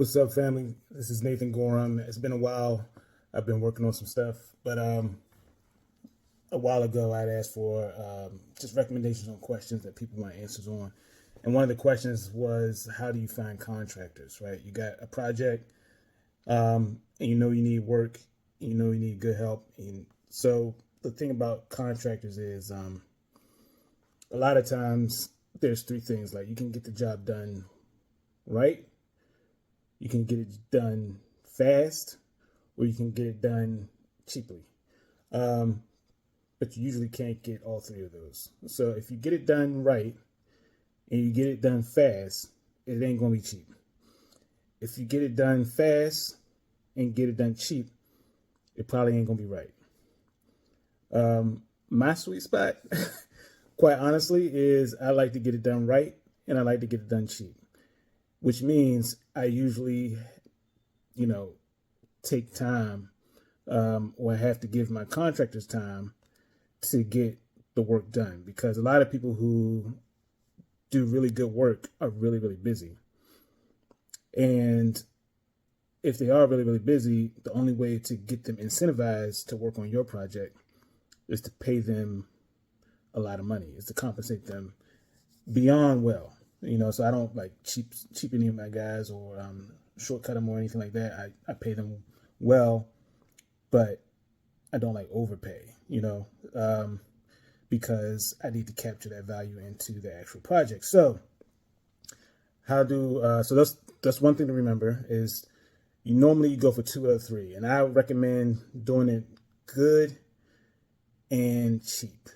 What's up, family? This is Nathan Gorham. It's been a while. I've been working on some stuff, but a while ago I'd asked for just recommendations on questions that people want answers on. And one of the questions was, how do you find contractors, right? You got a project, and you know you need work, and you know you need good help. And so the thing about contractors is a lot of times there's three things. Like, you can get the job done right, you can get it done fast, or you can get it done cheaply. But you usually can't get all three of those. So if you get it done right and you get it done fast, it ain't going to be cheap. If you get it done fast and get it done cheap, it probably ain't going to be right. My sweet spot, quite honestly, is I like to get it done right and I like to get it done cheap, which means I usually, take time or have to give my contractors time to get the work done, because a lot of people who do really good work are really, really busy. And if they are really, really busy, the only way to get them incentivized to work on your project is to pay them a lot of money, is to compensate them beyond well. So I don't like cheap any of my guys or shortcut them or anything like that. I pay them well, but I don't like overpay, because I need to capture that value into the actual project. So so that's one thing to remember, is you normally go for 2 out of 3, and I recommend doing it good and cheap.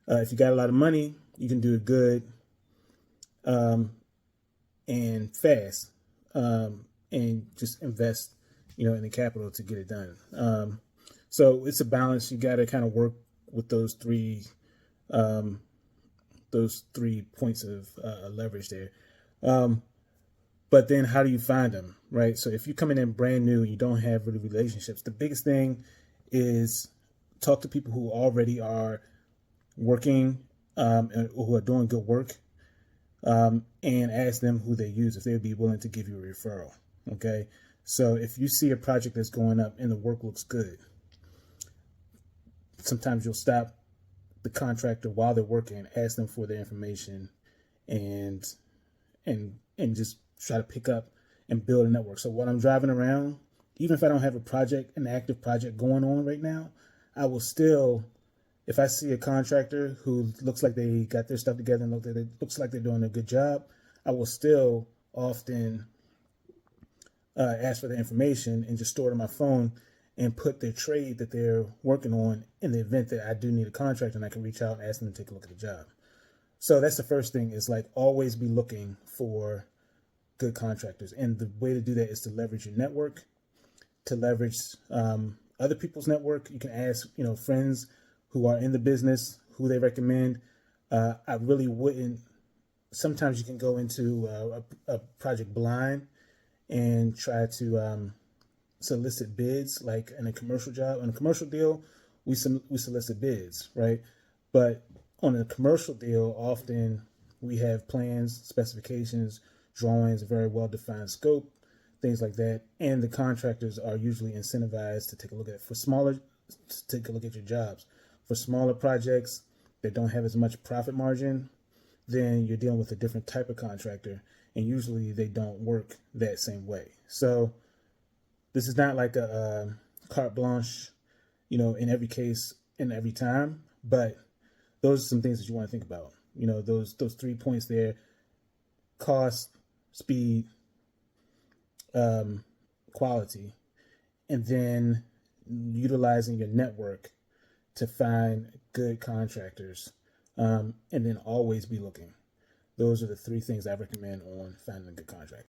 If you got a lot of money, you can do it good and fast, and just invest, in the capital to get it done. So it's a balance. You got to kind of work with those three points of leverage there. But then how do you find them, right? So if you're coming in brand new and you don't have really relationships, the biggest thing is talk to people who already are working and who are doing good work, and ask them who they use, if they would be willing to give you a referral. Okay. So if you see a project that's going up and the work looks good, sometimes you'll stop the contractor while they're working, ask them for their information, and just try to pick up and build a network. So while I'm driving around, even if I don't have an active project going on right now, I will still, if I see a contractor who looks like they got their stuff together and looks like they're doing a good job, I will still often ask for the information and just store it on my phone and put their trade that they're working on in the event that I do need a contract, and I can reach out and ask them to take a look at the job. So that's the first thing, is like, always be looking for good contractors. And the way to do that is to leverage your network, to leverage other people's network. You can ask, friends who are in the business, who they recommend. I really wouldn't. Sometimes you can go into a project blind and try to solicit bids, like in a commercial job. On a commercial deal, we solicit bids, right? But on a commercial deal, often we have plans, specifications, drawings, a very well-defined scope, things like that. And the contractors are usually incentivized to take a look at your jobs. For smaller projects that don't have as much profit margin, then you're dealing with a different type of contractor, and usually they don't work that same way. So this is not like a carte blanche, in every case and every time, but those are some things that you want to think about. Those 3 points there: cost, speed, quality, and then utilizing your network to find good contractors, and then always be looking. Those are the 3 things I recommend on finding a good contractor.